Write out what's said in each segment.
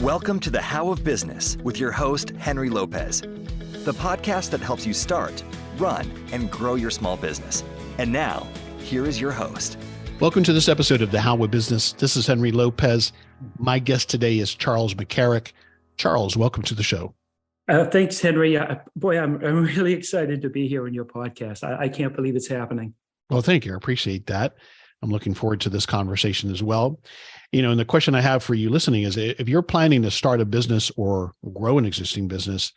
Welcome to The How of Business with your host, Henry Lopez, the podcast that helps you start, run, and grow your small business. And now, here is your host. Welcome to this episode of The How of Business. This is Henry Lopez. My guest today is Charles McCarrick. Charles, welcome to the show. Thanks, Henry. Boy, I'm really excited to be here on your podcast. I can't believe it's happening. Well, thank you. I appreciate that. I'm looking forward to this conversation as well. You know, and the question I have for you listening is, if you're planning to start a business or grow an existing business,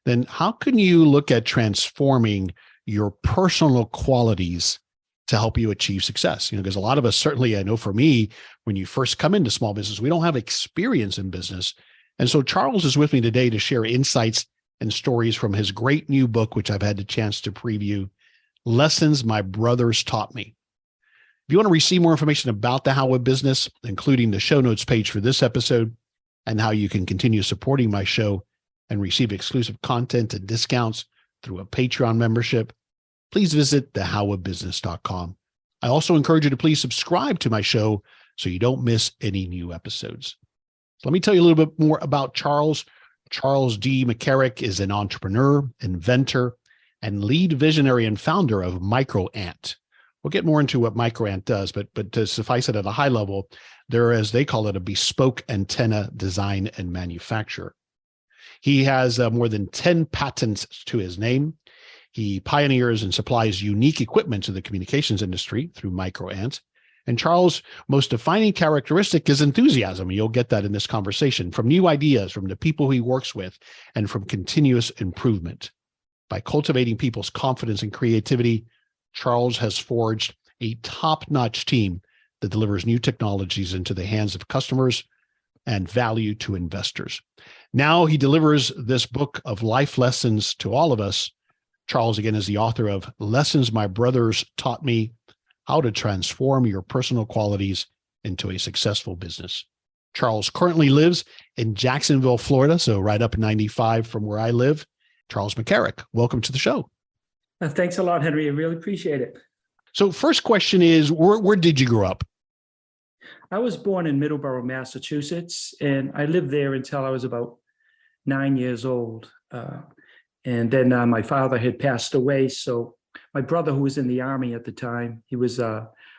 then how can you look at transforming your personal qualities to help you achieve success? You know, because a lot of us, certainly, I know for me, when you first come into small business, we don't have experience in business. And so Charles is with me today to share insights and stories from his great new book, which I've had the chance to preview, Lessons My Brothers Taught Me. If you want to receive more information about the How of Business, including the show notes page for this episode and how you can continue supporting my show and receive exclusive content and discounts through a Patreon membership, please visit thehowofbusiness.com. I also encourage you to please subscribe to my show so you don't miss any new episodes. Let me tell you a little bit more about Charles. Charles D. McCarrick is an entrepreneur, inventor, and lead visionary and founder of MicroAnt. We'll get more into what MicroAnt does, but to suffice it at a high level, they're, as they call it, a bespoke antenna design and manufacturer. He has more than 10 patents to his name. He pioneers and supplies unique equipment to the communications industry through MicroAnt. And Charles' most defining characteristic is enthusiasm. You'll get that in this conversation, from new ideas, from the people he works with, and from continuous improvement. By cultivating people's confidence and creativity, Charles has forged a top-notch team that delivers new technologies into the hands of customers and value to investors. Now he delivers this book of life lessons to all of us. Charles, again, is the author of Lessons My Brothers Taught Me: How to Transform Your Personal Qualities into a Successful Business. Charles currently lives in Jacksonville, Florida, so right up 95 from where I live. Charles McCarrick, welcome to the show. Thanks a lot, Henry. I really appreciate it. So first question is, where did you grow up? I was born in Middleborough, Massachusetts, and I lived there until I was about 9 years old. And then my father had passed away. So my brother, who was in the Army at the time, he was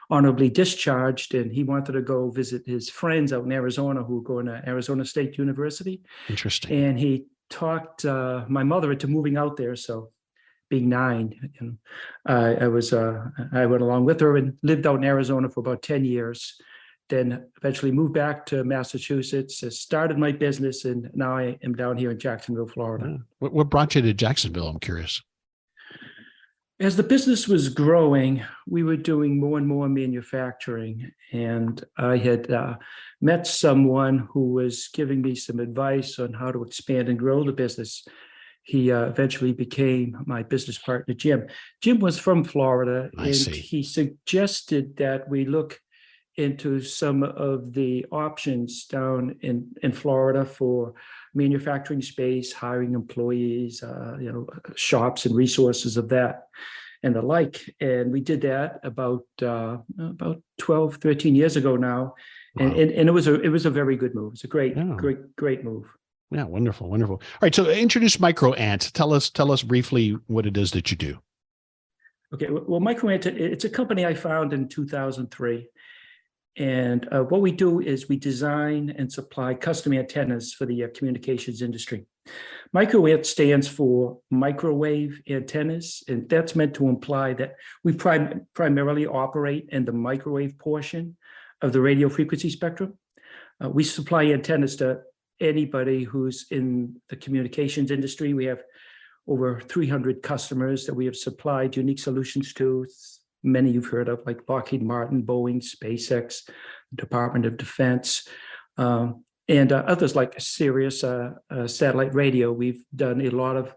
honorably discharged, and he wanted to go visit his friends out in Arizona who were going to Arizona State University. Interesting. And he talked my mother into moving out there. So being 9, and I went along with her and lived out in Arizona for about 10 years. Then eventually moved back to Massachusetts, started my business, and now I am down here in Jacksonville, Florida. What brought you to Jacksonville? I'm curious. As the business was growing, we were doing more and more manufacturing, and I had met someone who was giving me some advice on how to expand and grow the business. He eventually became my business partner, Jim. Jim was from Florida, and he suggested that we look into some of the options down in Florida for manufacturing space, hiring employees, shops and resources of that and the like. And we did that about 12, 13 years ago now. Wow. And it was a very good move. It's a great move. Yeah, wonderful. All right, so introduce MicroAnt. Tell us briefly what it is that you do. Okay, well, MicroAnt, it's a company I founded in 2003. And what we do is we design and supply custom antennas for the communications industry. MicroAnt stands for microwave antennas, and that's meant to imply that we primarily operate in the microwave portion of the radio frequency spectrum. We supply antennas to anybody who's in the communications industry. We have over 300 customers that we have supplied unique solutions to. Many you've heard of, like Lockheed Martin, Boeing, SpaceX, Department of Defense, and others like Sirius Satellite Radio. We've done a lot of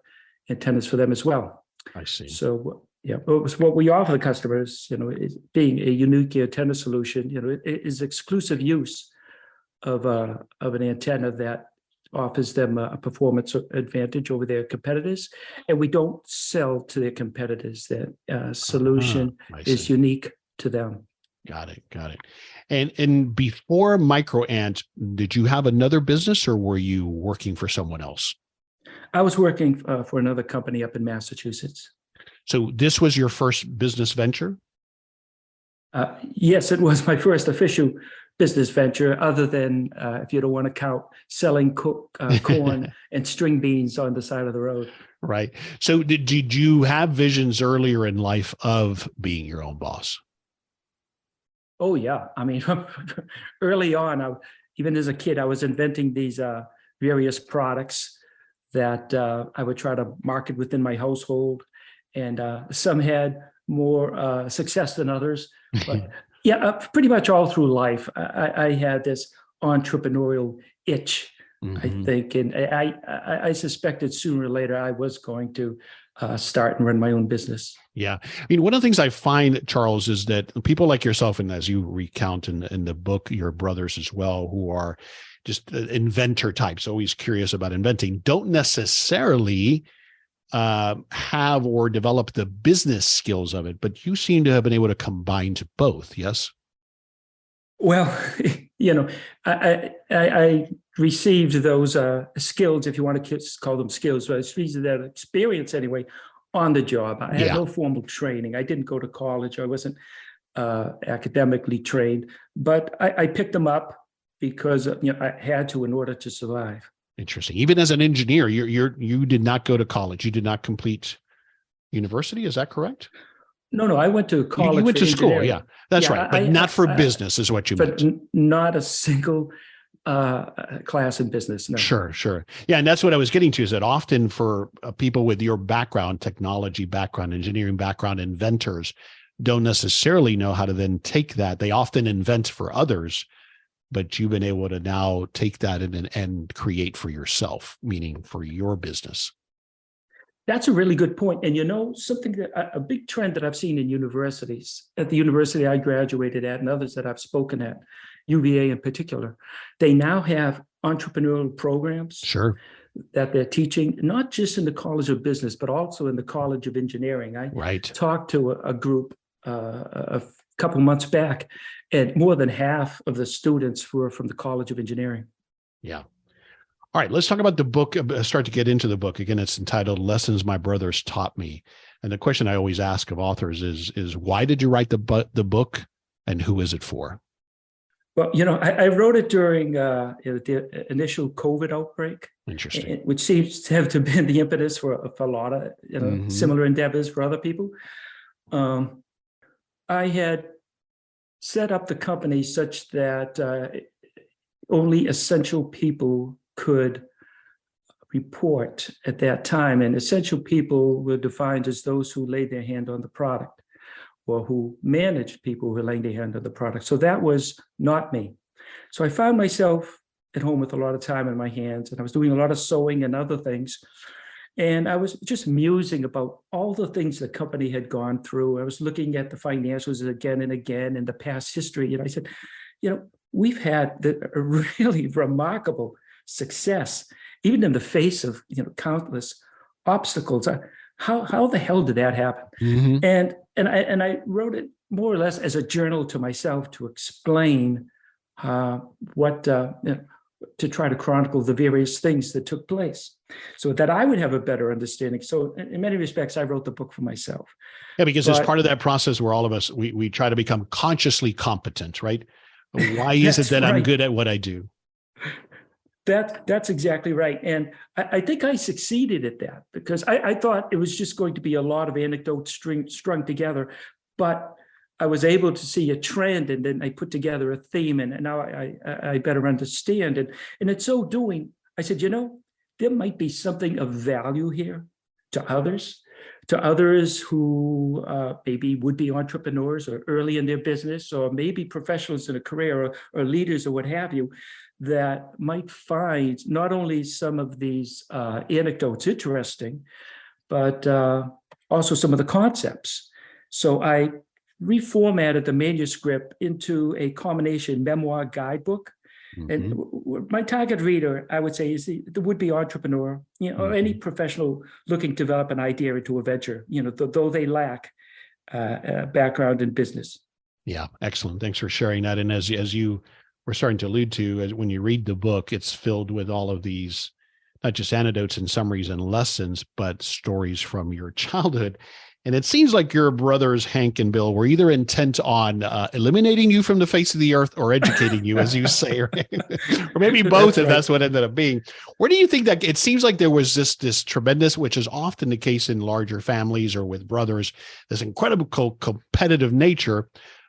antennas for them as well. I see. So, yeah, what we offer the customers, is being a unique antenna solution. It is exclusive use of an antenna that offers them a performance advantage over their competitors, and we don't sell to their competitors. That solution is unique to them. Got it. Got it. And before MicroAnt, did you have another business or were you working for someone else? I was working for another company up in Massachusetts. So this was your first business venture? Yes, it was my first official business venture, other than, if you don't want to count, selling corn and string beans on the side of the road. Right. So did you have visions earlier in life of being your own boss? Oh, yeah. I mean, early on, even as a kid, I was inventing these various products that I would try to market within my household. And some had more success than others. But yeah, pretty much all through life, I had this entrepreneurial itch, I think. And I suspected sooner or later I was going to start and run my own business. Yeah. I mean, one of the things I find, Charles, is that people like yourself, and as you recount in the book, your brothers as well, who are just inventor types, always curious about inventing, don't necessarily have or develop the business skills of it, but you seem to have been able to combine both. Yes. Well, I received those skills, if you want to call them skills, but I received that experience anyway on the job. I had no formal training. I didn't go to college. I wasn't academically trained, but I picked them up because I had to in order to survive. Interesting. Even as an engineer, you did not go to college. You did not complete university. Is that correct? No. I went to college. You went to school. Yeah, that's right. But not for business is what you meant. Not a single class in business. No. Sure. Yeah. And that's what I was getting to, is that often for people with your background, technology background, engineering background, inventors don't necessarily know how to then take that. They often invent for others, but you've been able to now take that and create for yourself, meaning for your business. That's a really good point. And something that a big trend that I've seen in universities, at the university I graduated at and others that I've spoken at, UVA in particular, they now have entrepreneurial programs that they're teaching, not just in the College of Business, but also in the College of Engineering. I talked to a group a couple months back, and more than half of the students were from the College of Engineering. Yeah. All right, let's talk about the book. Start to get into the book. Again, it's entitled Lessons My Brothers Taught Me. And the question I always ask of authors is why did you write the book, and who is it for? Well, I wrote it during the initial COVID outbreak. Interesting. Which seems to have been the impetus for a lot of similar endeavors for other people. I had set up the company such that only essential people could report at that time. And essential people were defined as those who laid their hand on the product, or who managed people who were laying their hand on the product. So that was not me. So I found myself at home with a lot of time in my hands, and I was doing a lot of sewing and other things. And I was just musing about all the things the company had gone through. I was looking at the financials again and again and the past history. And I said, we've had a really remarkable success, even in the face of countless obstacles. How the hell did that happen? And I wrote it more or less as a journal to myself to explain to try to chronicle the various things that took place, so that I would have a better understanding. So in many respects, I wrote the book for myself. Yeah, because as part of that process where all of us, we try to become consciously competent, right? Why is it that I'm good at what I do? That's exactly right. And I think I succeeded at that, because I thought it was just going to be a lot of anecdotes strung together, but I was able to see a trend, and then I put together a theme, and now I better understand. And in so doing, I said, there might be something of value here to others who maybe would be entrepreneurs or early in their business, or maybe professionals in a career, or leaders or what have you, that might find not only some of these anecdotes interesting, but also some of the concepts. So I reformatted the manuscript into a combination memoir guidebook. And my target reader, I would say, is the would-be entrepreneur, or any professional looking to develop an idea into a venture, though they lack background in business. Yeah, excellent. Thanks for sharing that. And as you were starting to allude to, when you read the book, it's filled with all of these, not just anecdotes and summaries and lessons, but stories from your childhood. And it seems like your brothers, Hank and Bill, were either intent on eliminating you from the face of the earth or educating you, as you say, right? Or maybe both, if that's what ended up being. Where do you think that it seems like there was this tremendous, which is often the case in larger families or with brothers, this incredible competitive nature.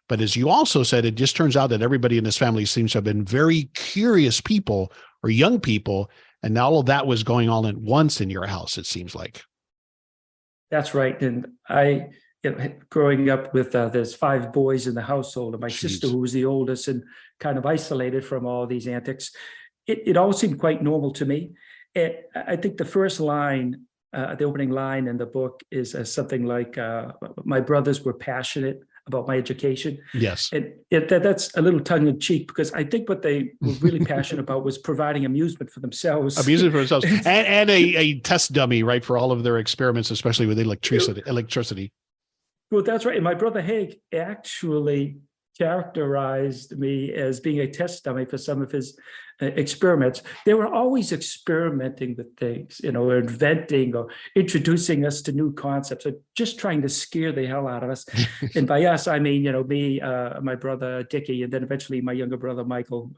But as you also said, it just turns out that everybody in this family seems to have been very curious people or young people. And all of that was going on at once in your house, it seems like. That's right. And growing up with, there's 5 boys in the household, and my sister, who was the oldest and kind of isolated from all these antics, it all seemed quite normal to me. And I think the first line, the opening line in the book is something like, my brothers were passionate about my education. Yes. And that's a little tongue in cheek, because I think what they were really passionate about was providing amusement for themselves. Amusement for themselves. and a test dummy, right, for all of their experiments, especially with electricity. Well, that's right. And my brother Hank actually characterized me as being a test dummy for some of his experiments. They were always experimenting with things, or inventing or introducing us to new concepts, or just trying to scare the hell out of us. And by us, I mean, me, my brother Dickie, and then eventually my younger brother Michael,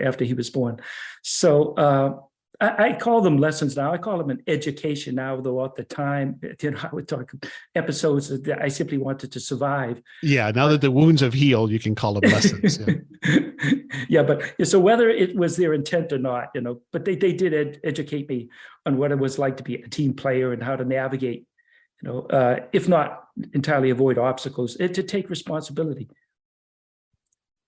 after he was born. So I call them lessons now. I call them an education now, though at the time, I would talk episodes that I simply wanted to survive. Yeah, now that the wounds have healed, you can call them lessons. Yeah. Yeah, but so whether it was their intent or not, but they did educate me on what it was like to be a team player and how to navigate, if not entirely avoid obstacles, and to take responsibility.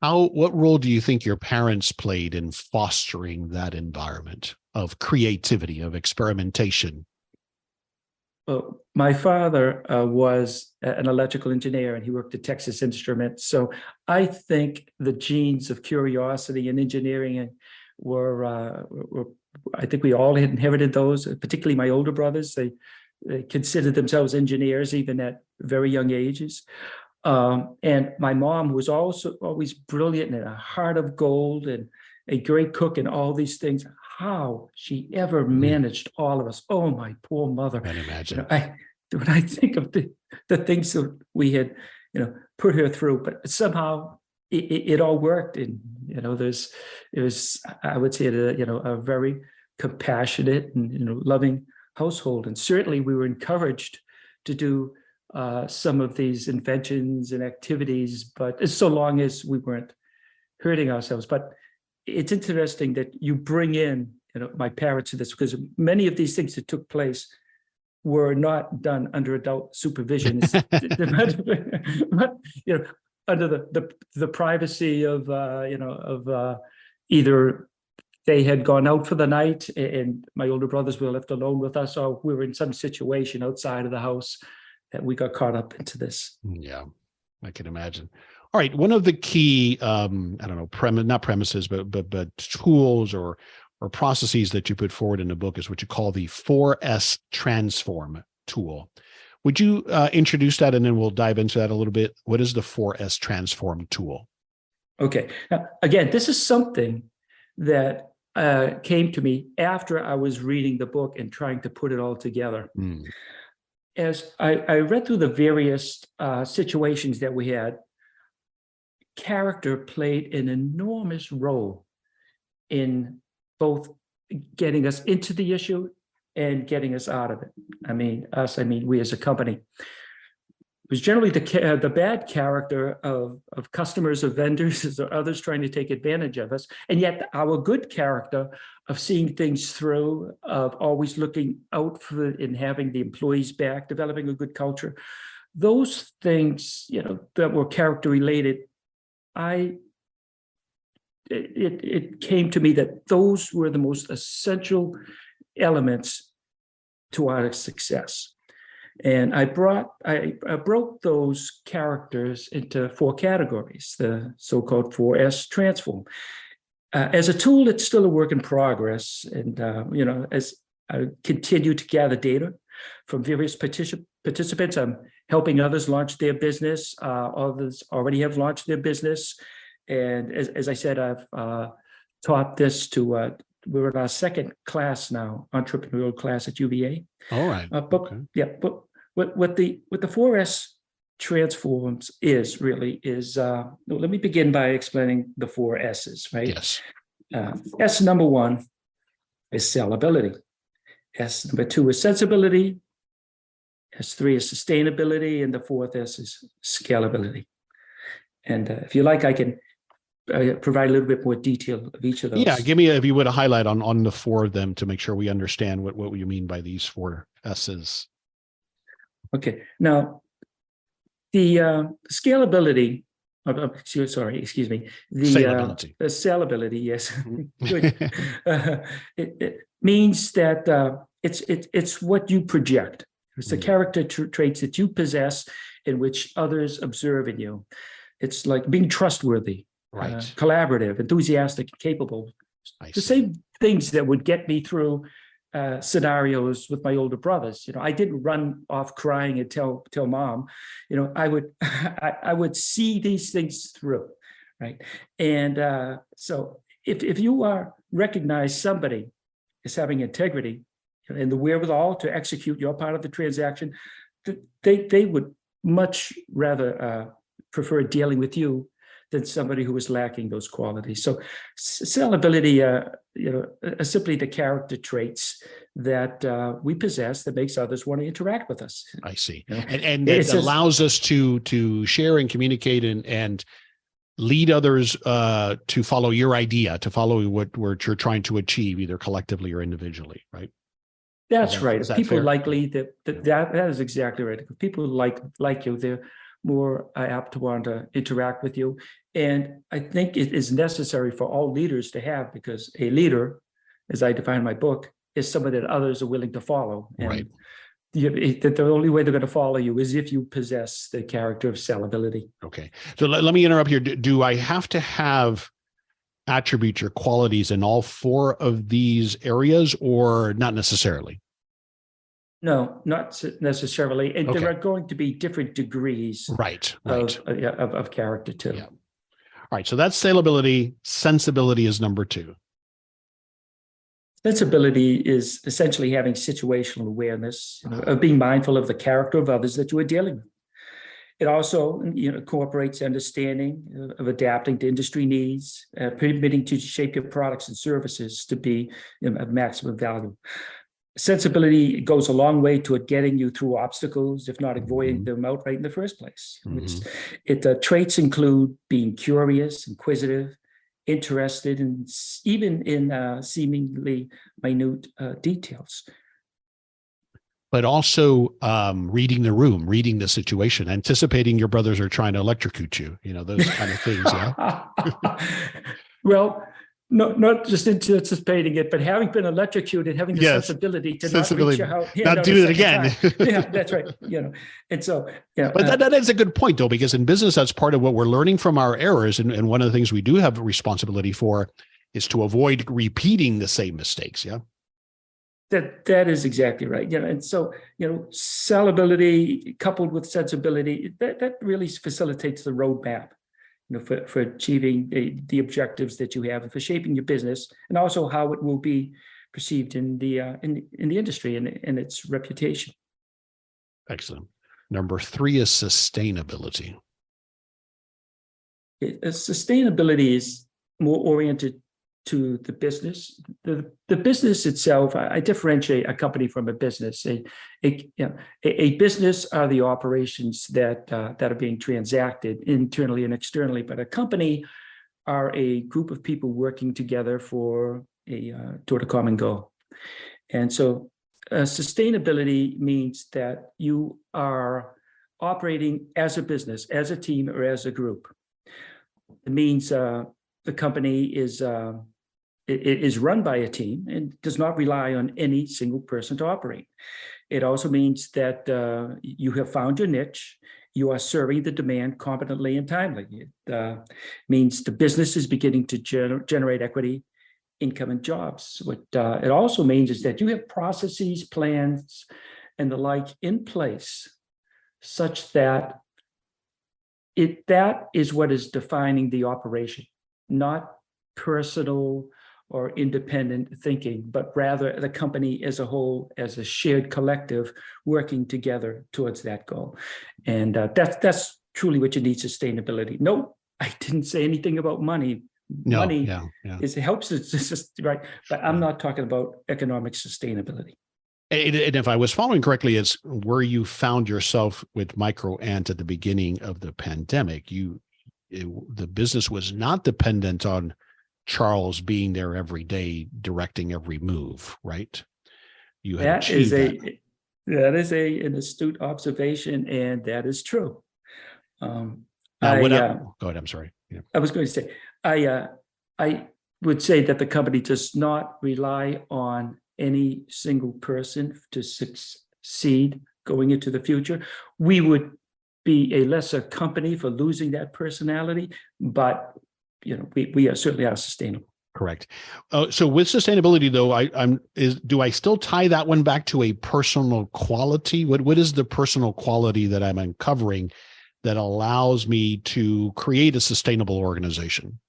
What role do you think your parents played in fostering that environment of creativity, of experimentation? Well, my father was an electrical engineer, and he worked at Texas Instruments. So I think the genes of curiosity and engineering were I think we all had inherited those, particularly my older brothers. They considered themselves engineers even at very young ages. And my mom, who was also always brilliant and a heart of gold and a great cook and all these things, how she ever managed all of us. Oh, my poor mother. I can imagine. When I think of the things that we had, put her through, but somehow it all worked. And, it was, I would say, a very compassionate and, loving household. And certainly we were encouraged to do some of these inventions and activities, but so long as we weren't hurting ourselves. But it's interesting that you bring in, my parents to this, because many of these things that took place were not done under adult supervision, but, under the privacy of, either they had gone out for the night and my older brothers were left alone with us, or we were in some situation outside of the house that we got caught up into this. Yeah, I can imagine. All right. One of the key, not premises, but tools or processes that you put forward in the book is what you call the 4S transform tool. Would you introduce that, and then we'll dive into that a little bit? What is the 4S transform tool? Okay. Now, again, this is something that came to me after I was reading the book and trying to put it all together. As I read through the various situations that we had, character played an enormous role in both getting us into the issue and getting us out of it. I mean we as a company. It was generally the bad character of customers or vendors or others trying to take advantage of us, and yet our good character of seeing things through, of always looking out for and having the employees back, developing a good culture. Those things, that were character related, it came to me that those were the most essential elements to our success. And I broke those characters into 4 categories, the so-called 4S transform. As a tool, it's still a work in progress. And, as I continue to gather data from various participants, I'm helping others launch their business. Others already have launched their business. And as I said, I've taught this to, we're in our second class now, entrepreneurial class at UVA. All right. But Okay. yeah, but what the 4S transforms is really is, let me begin by explaining the 4 S's, right? Yes. S number 1 is sellability. S number 2 is sensibility. S3 is sustainability, and the 4th S is scalability. And if you like, I can provide a little bit more detail of each of those. Yeah, give me, if you would, a highlight on the 4 of them to make sure we understand what you mean by these 4 S's. Okay. Now, the scalability. Excuse me. The Salability. Salability, yes. Good. It means that it's what you project. It's the character traits that you possess in which others observe in you. It's like being trustworthy, Right. collaborative, enthusiastic, capable. The same things that would get me through scenarios with my older brothers. I didn't run off crying and tell mom. I would see these things through, right? And so if you recognize somebody as having integrity and the wherewithal to execute your part of the transaction, they would much rather prefer dealing with you than somebody who is lacking those qualities. So sellability, are simply the character traits that we possess that makes others want to interact with us. I see. And it allows us to share and communicate and lead others to follow your idea, to follow what you're trying to achieve, either collectively or individually, right? That's right. Is that people fair? likely that is exactly right. If people like you, they're more apt to want to interact with you. And I think it is necessary for all leaders to have, because a leader, as I define in my book, is someone that others are willing to follow. And Right. the only way they're going to follow you is if you possess the character of sellability. Okay. So let me interrupt here. Do I have to have attributes or qualities in all 4 of these areas, or not necessarily? No, not necessarily. And Okay. there are going to be different degrees Right. of character too. Yeah. All right. So that's salability. Sensibility is number 2. Sensibility is essentially having situational awareness, of being mindful of the character of others that you are dealing with. It also incorporates understanding of adapting to industry needs, permitting to shape your products and services to be of maximum value. Sensibility goes a long way toward getting you through obstacles, if not avoiding them outright in the first place. Traits include being curious, inquisitive, interested, and even in seemingly minute details. But also reading the room, reading the situation, anticipating your brothers are trying to electrocute you, those kind of things. Yeah. Well, not just anticipating it, but having been electrocuted, having the sensibility to not reach out, not do it again. Yeah, that's right. And so, yeah. But that is a good point, though, because in business, that's part of what we're learning from our errors. And one of the things we do have a responsibility for is to avoid repeating the same mistakes. Yeah. That is exactly right. And so, sellability coupled with sensibility, that really facilitates the roadmap, for achieving the objectives that you have and for shaping your business, and also how it will be perceived in the industry and its reputation. Excellent. Number 3 is sustainability. Sustainability is more oriented to the business. The business itself, I differentiate a company from a business. A business are the operations that are being transacted internally and externally, but a company are a group of people working together toward a common goal. And so sustainability means that you are operating as a business, as a team, or as a group. It means the company is run by a team and does not rely on any single person to operate. It also means that you have found your niche. You are serving the demand competently and timely. It means the business is beginning to generate equity, income, and jobs. What it also means is that you have processes, plans, and the like in place such that that is what is defining the operation, not personal or independent thinking, but rather the company as a whole, as a shared collective, working together towards that goal. And that's truly what you need: sustainability. No, I didn't say anything about money. No, money yeah. helps us, just right, but I'm not talking about economic sustainability. And if I was following correctly, it's where you found yourself with MicroAnt at the beginning of the pandemic. The business was not dependent on Charles being there every day, directing every move, right? You had achieved that. That is an astute observation, and that is true. Now, go ahead. I'm sorry. Yeah. I was going to say, I would say that the company does not rely on any single person to succeed going into the future. We would be a lesser company for losing that personality, but we are certainly sustainable. Correct. So with sustainability, though, do I still tie that one back to a personal quality? What is the personal quality that I'm uncovering that allows me to create a sustainable organization?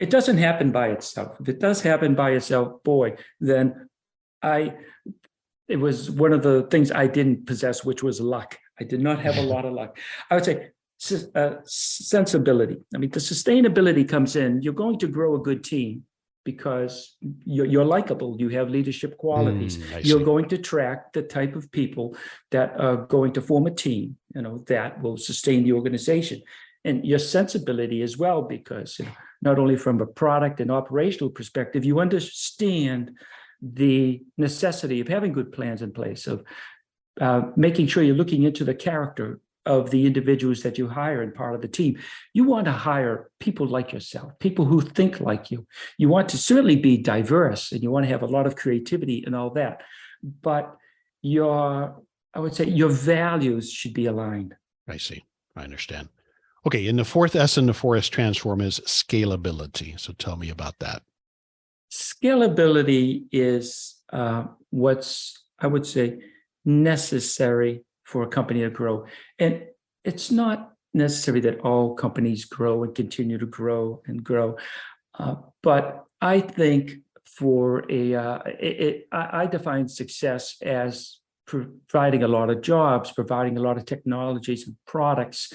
It doesn't happen by itself. If it does happen by itself, boy, then it was one of the things I didn't possess, which was luck. I did not have a lot of luck. I would say sensibility. I mean, the sustainability comes in. You're going to grow a good team because you're likable. You have leadership qualities. You're going to attract the type of people that are going to form a team, that will sustain the organization. And your sensibility as well, because not only from a product and operational perspective, you understand the necessity of having good plans in place, of making sure you're looking into the character of the individuals that you hire and part of the team. You want to hire people like yourself, people who think like you. You want to certainly be diverse, and you want to have a lot of creativity and all that. But I would say your values should be aligned. I see. I understand. Okay. And the fourth S in the 4S transform is scalability. So tell me about that. Scalability is what's, I would say, necessary for a company to grow. And it's not necessary that all companies grow and continue to grow and grow. But I think I define success as providing a lot of jobs, providing a lot of technologies and products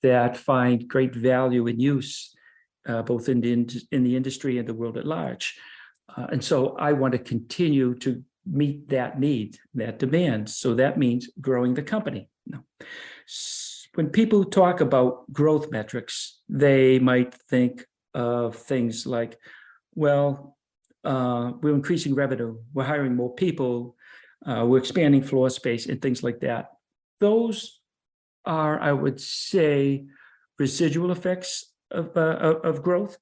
that find great value and use, both in the industry and the world at large. And so I want to continue to meet that need, that demand. So that means growing the company. Now, when people talk about growth metrics, they might think of things like, well, we're increasing revenue, we're hiring more people, we're expanding floor space and things like that. Those are, I would say, residual effects of growth.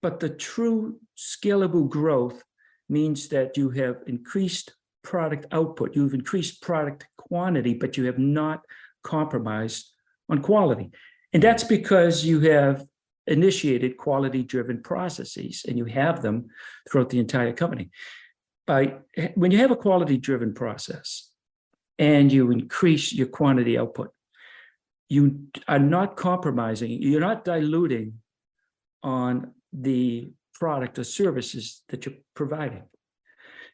But the true scalable growth means that you have increased product output, you've increased product quantity, but you have not compromised on quality. And that's because you have initiated quality-driven processes, and you have them throughout the entire company. When you have a quality-driven process and you increase your quantity output, you are not compromising, you're not diluting on the product or services that you're providing.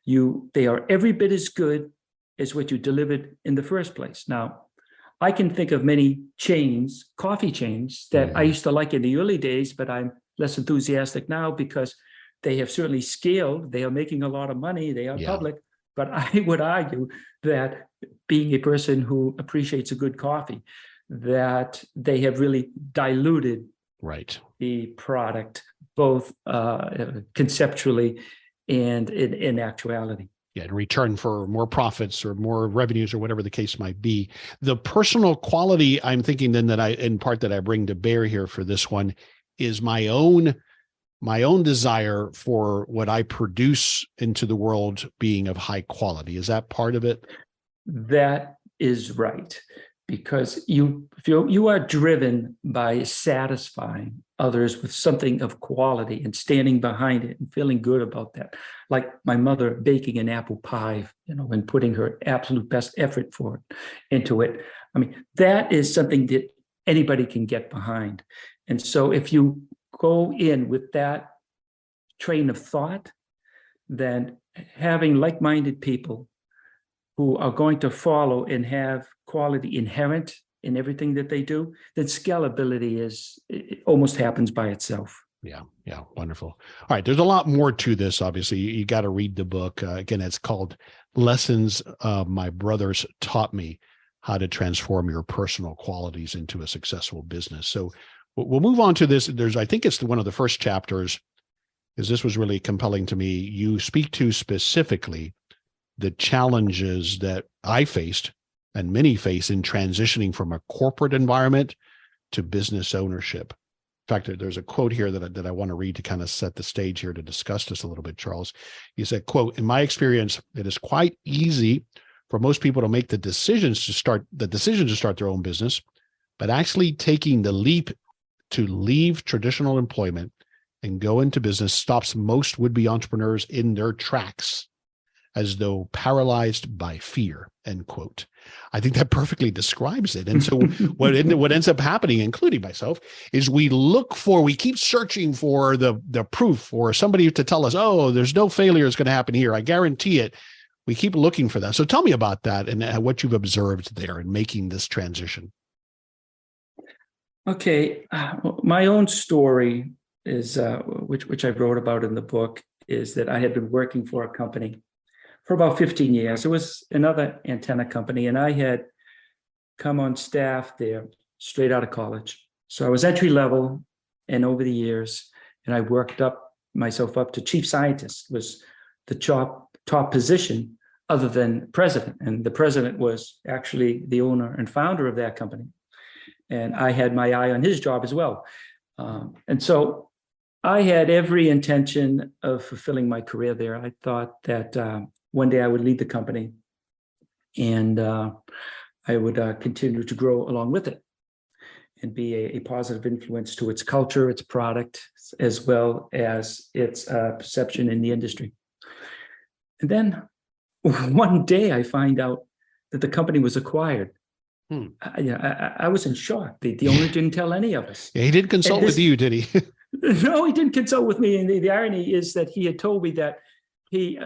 They are every bit as good as what you delivered in the first place. Now, I can think of many chains, coffee chains, that I used to like in the early days, but I'm less enthusiastic now because they have certainly scaled. They are making a lot of money. They are public. But I would argue that, being a person who appreciates a good coffee, that they have really diluted the product, both conceptually and in actuality. Yeah, in return for more profits or more revenues or whatever the case might be. The personal quality, I'm thinking then that I bring to bear here for this one is my own desire for what I produce into the world being of high quality. Is that part of it? That is right. Because you are driven by satisfying others with something of quality and standing behind it and feeling good about that. Like my mother baking an apple pie, and putting her absolute best effort into it. I mean, that is something that anybody can get behind. And so if you go in with that train of thought, then having like-minded people who are going to follow and have quality inherent in everything that they do, then scalability it almost happens by itself. Yeah. Wonderful. All right. There's a lot more to this. Obviously, you got to read the book. Again, it's called Lessons My Brothers Taught Me: How to Transform Your Personal Qualities into a Successful Business. So we'll move on to this. I think it's one of the first chapters, because this was really compelling to me. You speak to specifically the challenges that I faced and many face in transitioning from a corporate environment to business ownership. In fact, there's a quote here that I want to read to kind of set the stage here to discuss this a little bit, Charles. You said, quote, "In my experience, it is quite easy for most people to make the decision to start their own business, but actually taking the leap to leave traditional employment and go into business stops most would-be entrepreneurs in their tracks, as though paralyzed by fear," end quote. I think that perfectly describes it. And so what ends up happening, including myself, is we keep searching for the proof or somebody to tell us, oh, there's no failure is going to happen here. I guarantee it. We keep looking for that. So tell me about that and what you've observed there in making this transition. Okay. My own story is, which I wrote about in the book, is that I had been working for a company for about 15 years. It was another antenna company, and I had come on staff there straight out of college. So I was entry level, and over the years, and I worked myself up to chief scientist, was the top position other than president. And the president was actually the owner and founder of that company. And I had my eye on his job as well. And so I had every intention of fulfilling my career there. I thought that one day I would lead the company, and I would continue to grow along with it and be a positive influence to its culture, its product, as well as its perception in the industry. And then one day I find out that the company was acquired. I was in shock. The owner didn't tell any of us. Yeah, he didn't consult with you, did he? No, he didn't consult with me. And the irony is that he had told me that he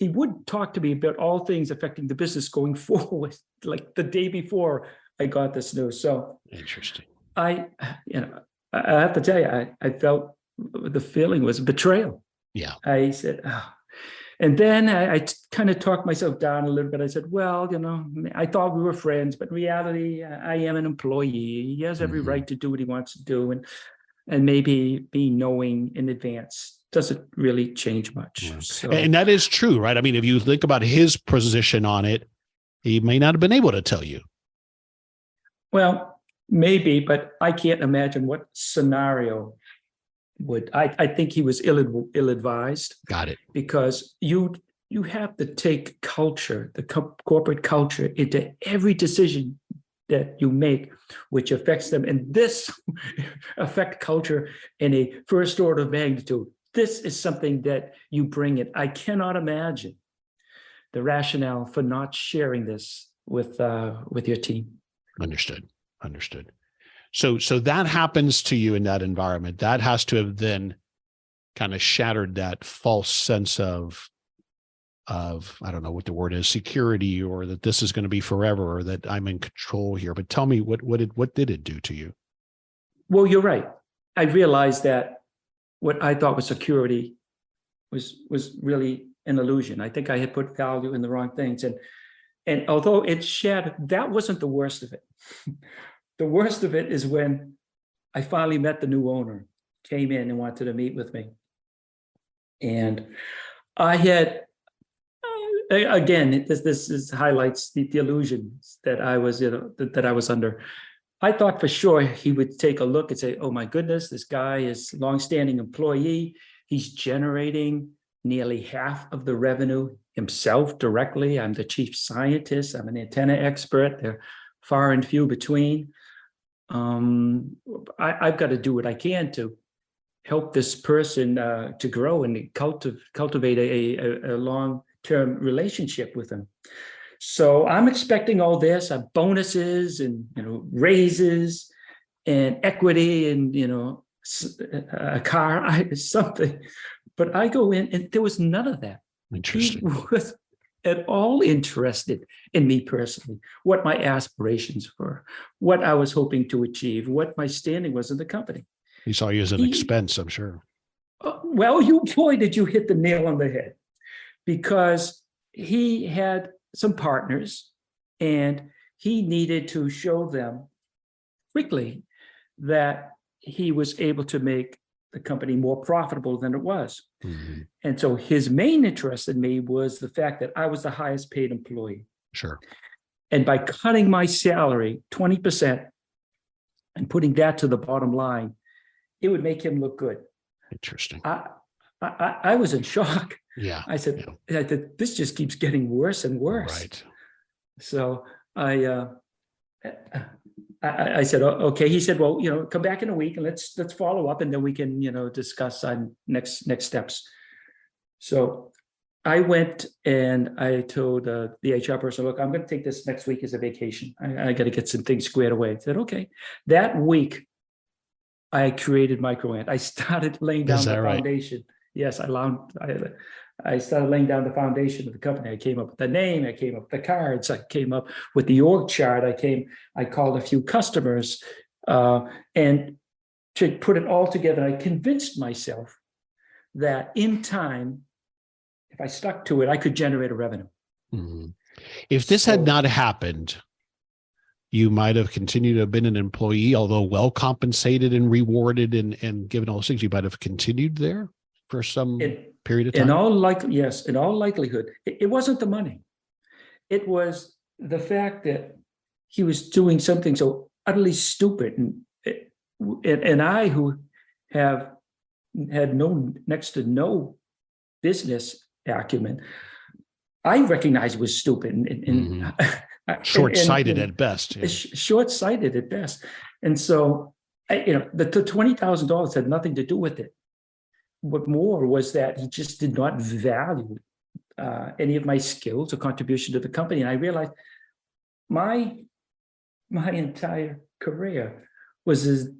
would talk to me about all things affecting the business going forward, like the day before I got this news. So interesting. I have to tell you, I felt the feeling was betrayal. Yeah. I said, oh. And then I kind of talked myself down a little bit. I said, well, I thought we were friends, but in reality, I am an employee. He has every right to do what he wants to do. And maybe being knowing in advance doesn't really change much. Yeah. So, and that is true, right? I mean, if you think about his position on it, he may not have been able to tell you. Well, maybe, but I can't imagine what scenario would. I think he was ill-advised. Got it. Because you have to take culture, the corporate culture, into every decision that you make, which affects them. And this affect culture in a first order magnitude. This is something that you bring in. I cannot imagine the rationale for not sharing this with your team. Understood. So that happens to you in that environment. That has to have then kind of shattered that false sense of I don't know what the word is, security, or that this is going to be forever, or that I'm in control here. But tell me, what did it do to you? Well, you're right. I realized that what I thought was security was really an illusion. I think I had put value in the wrong things. And although it shattered, that wasn't the worst of it. The worst of it is when I finally met the new owner, came in and wanted to meet with me. And I had, again, this highlights the illusions that I was, that I was under. I thought for sure he would take a look and say, oh my goodness, this guy is a longstanding employee. He's generating nearly half of the revenue himself directly. I'm the chief scientist. I'm an antenna expert. They're far and few between. I've got to do what I can to help this person to grow and cultivate a long-term relationship with him. So I'm expecting all this, bonuses and, raises and equity and, a car, something. But I go in and there was none of that. Interesting. He was at all interested in me personally, what my aspirations were, what I was hoping to achieve, what my standing was in the company. He saw you as an expense, I'm sure. Well, boy, did you hit the nail on the head, because he had some partners and he needed to show them quickly that he was able to make the company more profitable than it was. Mm-hmm. And so his main interest in me was the fact that I was the highest paid employee. Sure. And by cutting my salary 20% and putting that to the bottom line, it would make him look good. Interesting. I was in shock. Yeah. I said, this just keeps getting worse and worse. Right. So I said, okay. He said, well, come back in a week and let's follow up, and then we can, discuss on next steps. So I went and I told the HR person, look, I'm going to take this next week as a vacation. I got to get some things squared away. I said, okay. That week, I created MicroAnt. I started laying down the foundation. Right? Yes, I started laying down the foundation of the company. I came up with the name. I came up with the cards. I came up with the org chart. I called a few customers, and to put it all together, I convinced myself that in time, if I stuck to it, I could generate a revenue. Mm-hmm. If this had not happened, you might have continued to have been an employee, although well compensated and rewarded and given all those things. You might have continued there for some period of time. In all likelihood, it wasn't the money. It was the fact that he was doing something so utterly stupid, and I, who have had next to no business acumen, I recognized it was stupid and short-sighted at best. Yeah. Short-sighted at best. And so, the $20,000 had nothing to do with it. What more was that he just did not value any of my skills or contribution to the company. And I realized my entire career was in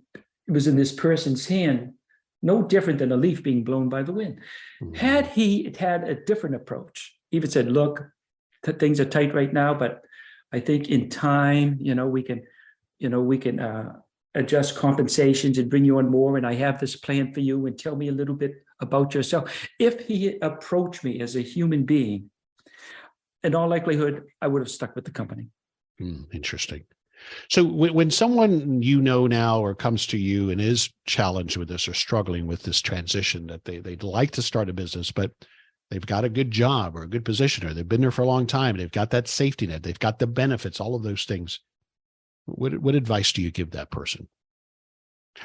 this person's hand, no different than a leaf being blown by the wind. Mm-hmm. Had he had a different approach, he even said, look, things are tight right now, but I think in time, we can adjust compensations and bring you on more. And I have this plan for you, and tell me a little bit about yourself. If he approached me as a human being, in all likelihood, I would have stuck with the company. Interesting. So when someone now or comes to you and is challenged with this or struggling with this transition, that they'd like to start a business, but they've got a good job or a good position, or they've been there for a long time, they've got that safety net, they've got the benefits, all of those things, what advice do you give that person?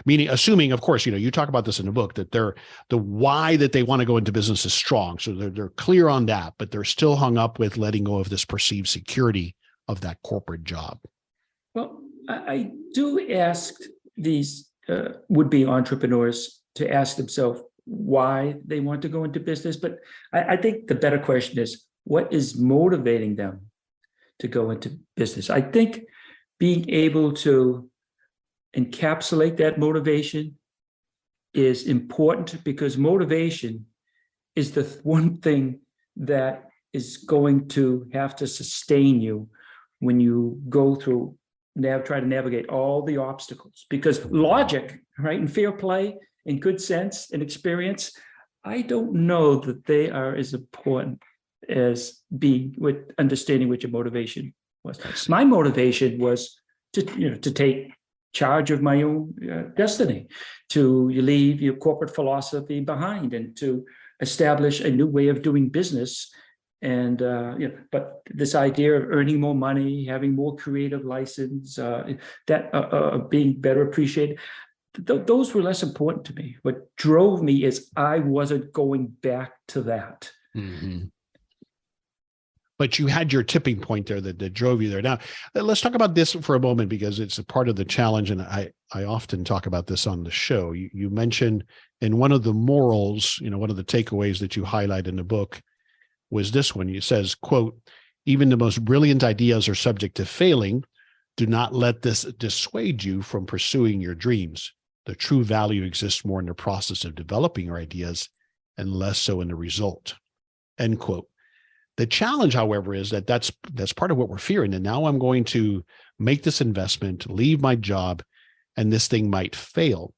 Meaning, assuming, of course, you talk about this in the book, that the why that they want to go into business is strong. So they're clear on that, but they're still hung up with letting go of this perceived security of that corporate job. Well, I do ask these would-be entrepreneurs to ask themselves why they want to go into business. But I think the better question is, what is motivating them to go into business? I think being able to encapsulate that motivation is important, because motivation is the one thing that is going to have to sustain you when you go through try to navigate all the obstacles. Because logic, right, and fair play and good sense and experience, I don't know that they are as important as being with understanding what your motivation was. My motivation was to take charge of my own destiny, to leave your corporate philosophy behind, and to establish a new way of doing business. And but this idea of earning more money, having more creative license, being better appreciated, those were less important to me. What drove me is I wasn't going back to that. Mm-hmm. But you had your tipping point there that drove you there. Now, let's talk about this for a moment, because it's a part of the challenge. And I often talk about this on the show. You mentioned in one of the morals, one of the takeaways that you highlight in the book was this one. It says, quote, Even the most brilliant ideas are subject to failing. Do not let this dissuade you from pursuing your dreams. The true value exists more in the process of developing your ideas and less so in the result. End quote. The challenge, however, is that that's part of what we're fearing. And now I'm going to make this investment, leave my job, and this thing might fail.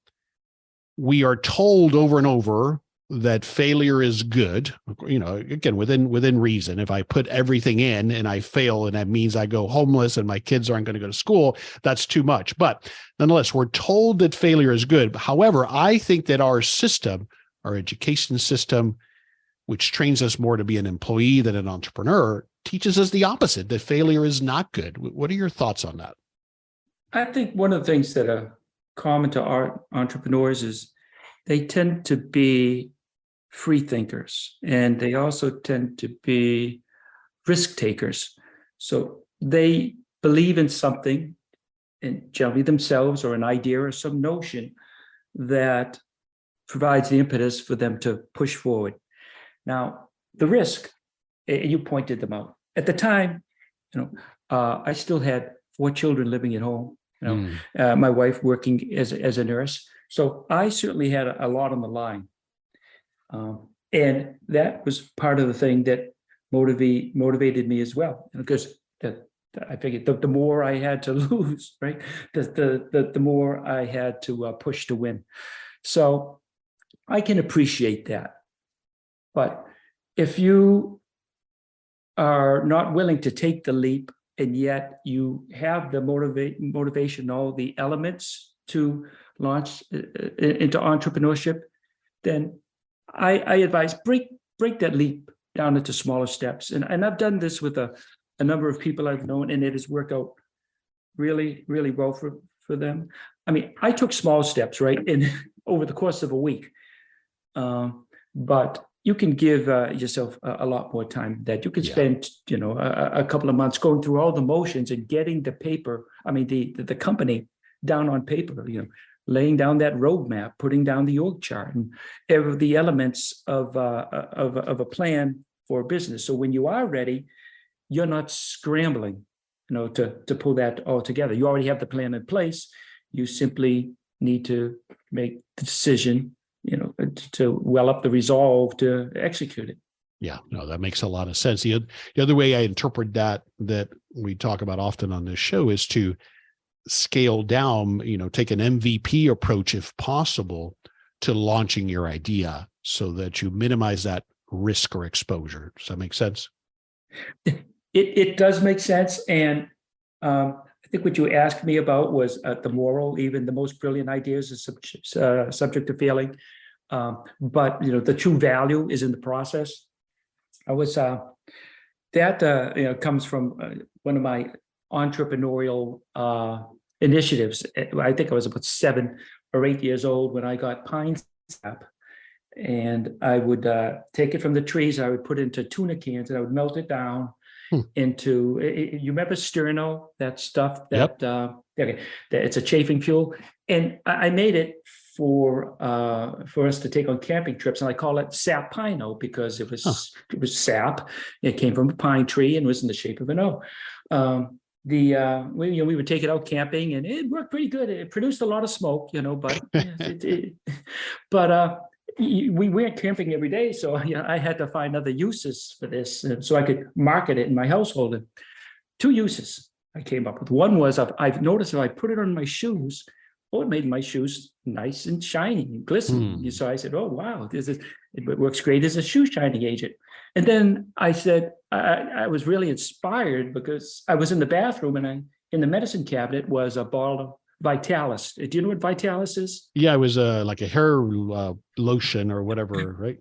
We are told over and over that failure is good, again, within reason. If I put everything in and I fail, and that means I go homeless and my kids aren't going to go to school, that's too much. But nonetheless, we're told that failure is good. However, I think that our system, our education system, which trains us more to be an employee than an entrepreneur, teaches us the opposite, that failure is not good. What are your thoughts on that? I think one of the things that are common to our entrepreneurs is they tend to be free thinkers, and they also tend to be risk takers. So they believe in something, and generally themselves, or an idea or some notion that provides the impetus for them to push forward. Now, the risk, you pointed them out. At the time, I still had 4 children living at home. My wife working as a nurse. So I certainly had a lot on the line. And that was part of the thing that motivated me as well. Because I figured the more I had to lose, right, the more I had to push to win. So I can appreciate that. But if you are not willing to take the leap, and yet you have the motivation, all the elements to launch into entrepreneurship, then I advise break that leap down into smaller steps. And I've done this with a number of people I've known, and it has worked out really, really well for them. I mean, I took small steps, right, over the course of a week. But you can give yourself a lot more time than that. You could spend, a couple of months going through all the motions and getting the company down on paper, laying down that roadmap, putting down the org chart, and the elements of a plan for a business. So when you are ready, you're not scrambling, to pull that all together. You already have the plan in place. You simply need to make the decision, to well up the resolve to execute it. Yeah, no, that makes a lot of sense. The other way I interpret that we talk about often on this show is to scale down, take an MVP approach if possible to launching your idea so that you minimize that risk or exposure. Does that make sense? It does make sense. And I think what you asked me about was the moral. Even the most brilliant ideas are subject to failing. But the true value is in the process. I was that comes from one of my entrepreneurial initiatives. I think I was about 7 or 8 years old when I got pine sap, and I would take it from the trees. I would put it into tuna cans, and I would melt it down into. You remember sterno? That stuff that it's a chafing fuel, and I made it for us to take on camping trips, and I call it sap pino because it was sap. It came from a pine tree and was in the shape of an O. We would take it out camping, and it worked pretty good. It produced a lot of smoke, but we weren't camping every day, so I had to find other uses for this, so I could market it in my household. And 2 uses I came up with. One was I've noticed if I put it on my shoes, it made my shoes nice and shiny and glistening. So I said, "Oh wow, it works great as a shoe shining agent." And then I said, I was really inspired because I was in the bathroom, and in the medicine cabinet was a bottle of Vitalis. Do you know what Vitalis is? Yeah, it was like a hair lotion or whatever, right?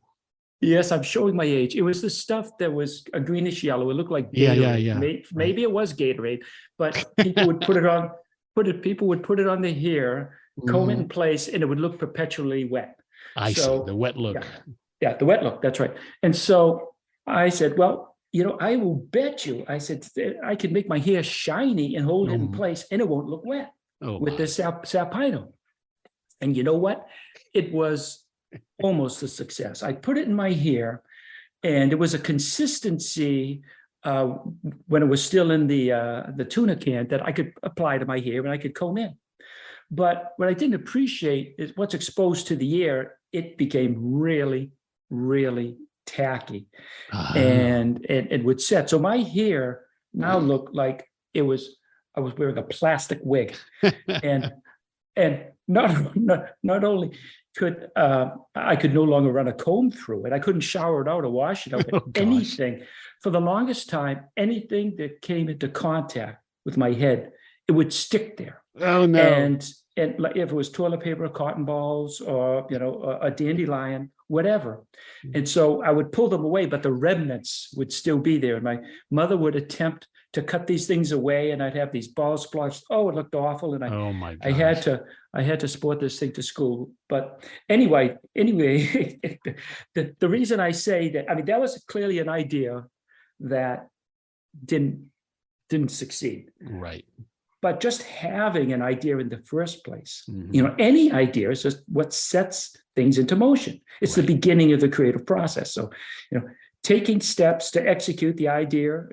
Yes, I'm showing my age. It was the stuff that was a greenish yellow. It looked like Gatorade. Yeah. Maybe it was Gatorade, but people would put it on. People would put it on their hair, comb it in place, and it would look perpetually wet. I see the wet look. Yeah, the wet look. That's right. And so I said, well, I will bet you. I said I could make my hair shiny and hold it in place, and it won't look wet with the sapino. And you know what? It was almost a success. I put it in my hair, and it was a consistency when it was still in the tuna can that I could apply to my hair and I could comb in. But what I didn't appreciate is what's exposed to the air, it became really, really tacky and it would set. So my hair now looked like I was wearing a plastic wig. and not only could I could no longer run a comb through it, I couldn't shower it out or wash it out, anything. For the longest time, anything that came into contact with my head, it would stick there. Oh no. And like if it was toilet paper, cotton balls, or a dandelion, whatever. And so I would pull them away, but the remnants would still be there. And my mother would attempt to cut these things away, and I'd have these balls splotched. Oh, it looked awful. And I had to sport this thing to school. But anyway, the reason I say that, I mean, that was clearly an idea that didn't succeed. Right. But just having an idea in the first place, any idea is just what sets things into motion. It's the beginning of the creative process. So, taking steps to execute the idea,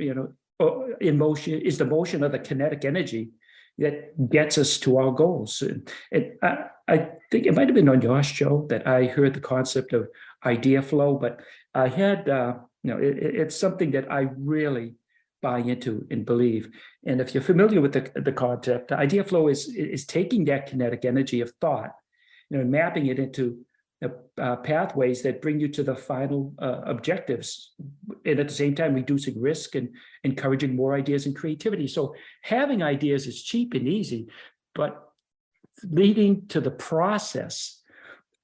in motion is the motion of the kinetic energy that gets us to our goals. And I think it might have been on your show that I heard the concept of idea flow, but I had, it's something that I really buy into and believe. And if you're familiar with the concept, the idea flow is taking that kinetic energy of thought, mapping it into pathways that bring you to the final objectives, and at the same time reducing risk and encouraging more ideas and creativity. So having ideas is cheap and easy, but leading to the process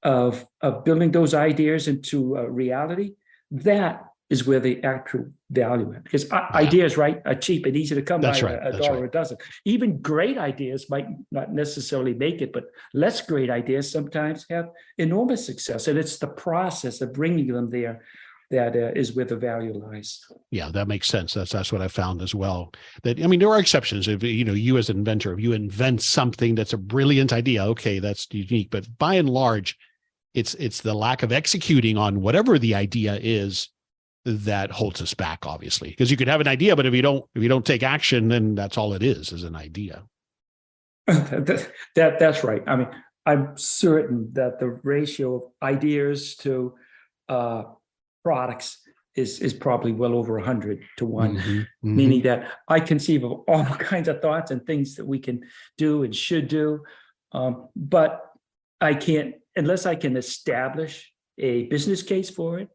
of building those ideas into reality, that is where the actual value is. Because ideas, right, are cheap and easy to come by. A dollar a dozen. Even great ideas might not necessarily make it, but less great ideas sometimes have enormous success. And it's the process of bringing them there that is where the value lies. Yeah, that makes sense. That's what I found as well. That, I mean, there are exceptions. If you as an inventor, if you invent something that's a brilliant idea, okay, that's unique. But by and large, it's the lack of executing on whatever the idea is that holds us back, obviously, because you could have an idea, but if you don't take action, then that's all it is an idea. That's right. I mean, I'm certain that the ratio of ideas to products is probably well over 100 to 1, meaning that I conceive of all kinds of thoughts and things that we can do and should do, but I can't, unless I can establish a business case for it,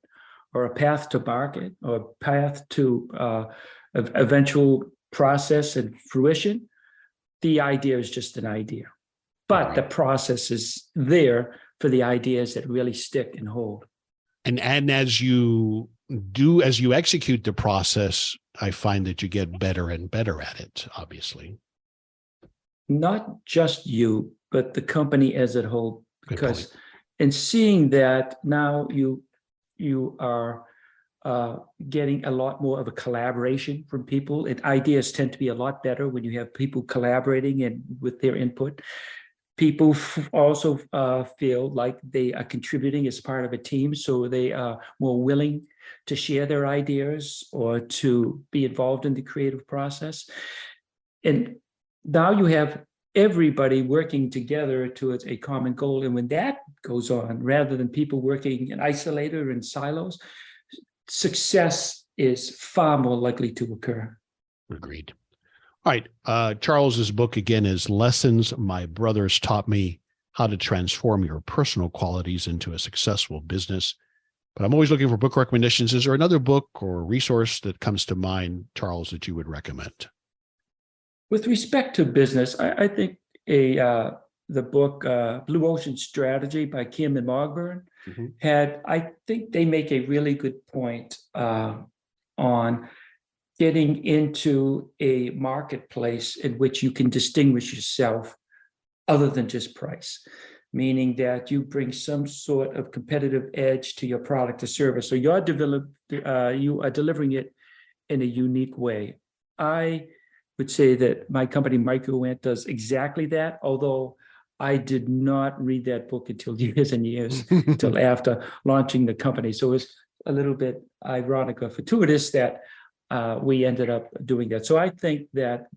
or a path to market, or a path to eventual process and fruition, the idea is just an idea. But the process is there for the ideas that really stick and hold. And as you execute the process, I find that you get better and better at it, obviously. Not just you, but the company as a whole, because in seeing that now you are getting a lot more of a collaboration from people, and ideas tend to be a lot better when you have people collaborating and with their input. People also feel like they are contributing as part of a team, so they are more willing to share their ideas or to be involved in the creative process. And now you have everybody working together towards a common goal. And when that goes on, rather than people working in isolated or in silos, success is far more likely to occur. Agreed. All right. Charles's book again is Lessons My Brothers Taught Me: How to Transform Your Personal Qualities into a Successful Business. But I'm always looking for book recommendations. Is there another book or resource that comes to mind, Charles, that you would recommend? With respect to business, I think the book Blue Ocean Strategy by Kim and Mogburn I think they make a really good point on getting into a marketplace in which you can distinguish yourself other than just price, meaning that you bring some sort of competitive edge to your product or service. So you are delivering it in a unique way. I would say that my company, Microant, does exactly that, although I did not read that book until years and years, until after launching the company. So it's a little bit ironic or fortuitous that we ended up doing that. So I think that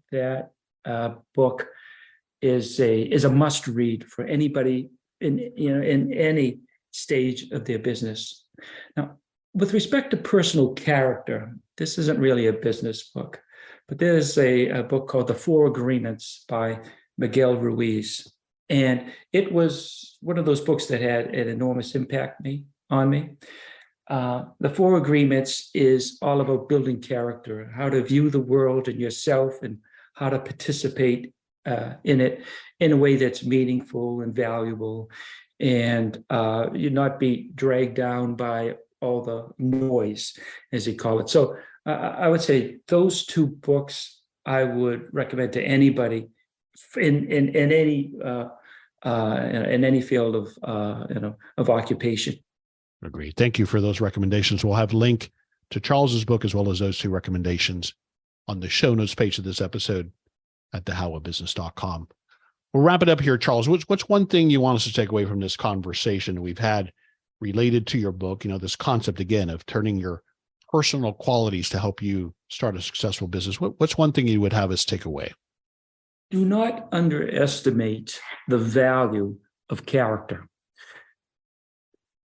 book is a must read for anybody in any stage of their business. Now, with respect to personal character, this isn't really a business book, but there's a book called The 4 Agreements by Miguel Ruiz. And it was one of those books that had an enormous impact on me. The 4 Agreements is all about building character, how to view the world and yourself, and how to participate in it in a way that's meaningful and valuable, and you not be dragged down by all the noise, as they call it. So I would say those 2 books I would recommend to anybody in any field of occupation. Agreed. Thank you for those recommendations. We'll have a link to Charles's book as well as those 2 recommendations on the show notes page of this episode at thehowofbusiness.com. We'll wrap it up here, Charles. What's one thing you want us to take away from this conversation we've had related to your book? This concept again of turning your personal qualities to help you start a successful business. What's one thing you would have us take away? Do not underestimate the value of character,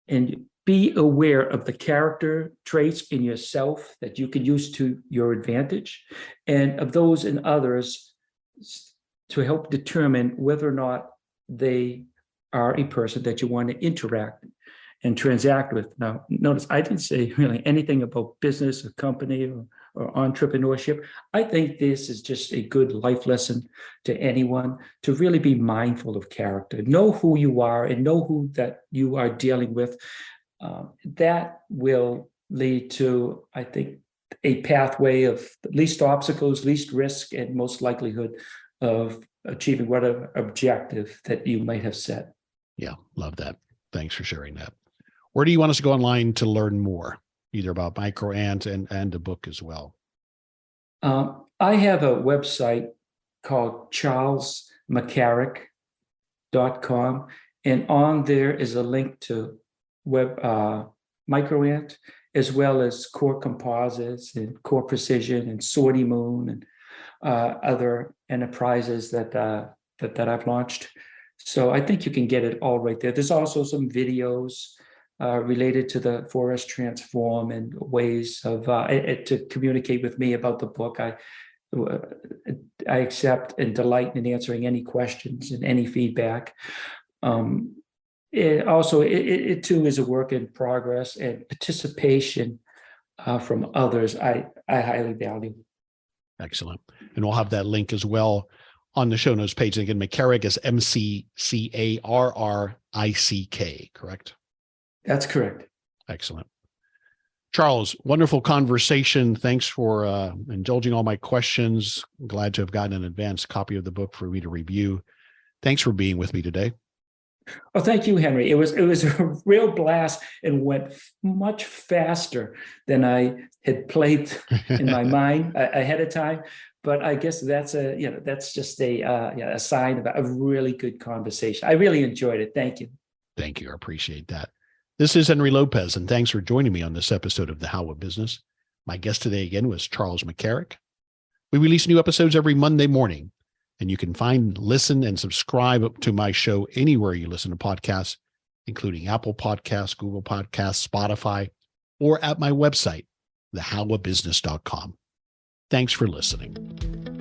and be aware of the character traits in yourself that you can use to your advantage, and of those in others to help determine whether or not they are a person that you want to interact and transact with. Now, notice I didn't say really anything about business or company or entrepreneurship. I think this is just a good life lesson to anyone, to really be mindful of character, know who you are and know who that you are dealing with. That will lead to, I think, a pathway of least obstacles, least risk, and most likelihood of achieving whatever objective that you might have set. Yeah, love that. Thanks for sharing that. Where do you want us to go online to learn more, either about MicroAnt and the book as well? I have a website called charlesmccarrick.com, and on there is a link to MicroAnt, as well as Core Composites and Core Precision and Sortie Moon and other enterprises that I've launched. So I think you can get it all right there. There's also some videos related to the Forest Transform and ways of to communicate with me about the book. I accept and delight in answering any questions and any feedback. It too is a work in progress, and participation from others I highly value. Excellent. And we'll have that link as well on the show notes page. And again, McCarrick is McCarrick, correct? That's correct. Excellent. Charles, wonderful conversation. Thanks for indulging all my questions. I'm glad to have gotten an advanced copy of the book for me to review. Thanks for being with me today. Oh, thank you, Henry. It was a real blast and went much faster than I had played in my mind ahead of time. But I guess that's just a sign of a really good conversation. I really enjoyed it. Thank you. Thank you. I appreciate that. This is Henry Lopez, and thanks for joining me on this episode of The How of Business. My guest today again was Charles McCarrick. We release new episodes every Monday morning, and you can find, listen, and subscribe to my show anywhere you listen to podcasts, including Apple Podcasts, Google Podcasts, Spotify, or at my website, thehowofbusiness.com. Thanks for listening.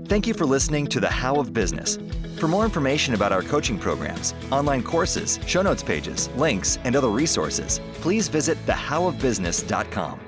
Thank you for listening to The How of Business. For more information about our coaching programs, online courses, show notes pages, links, and other resources, please visit thehowofbusiness.com.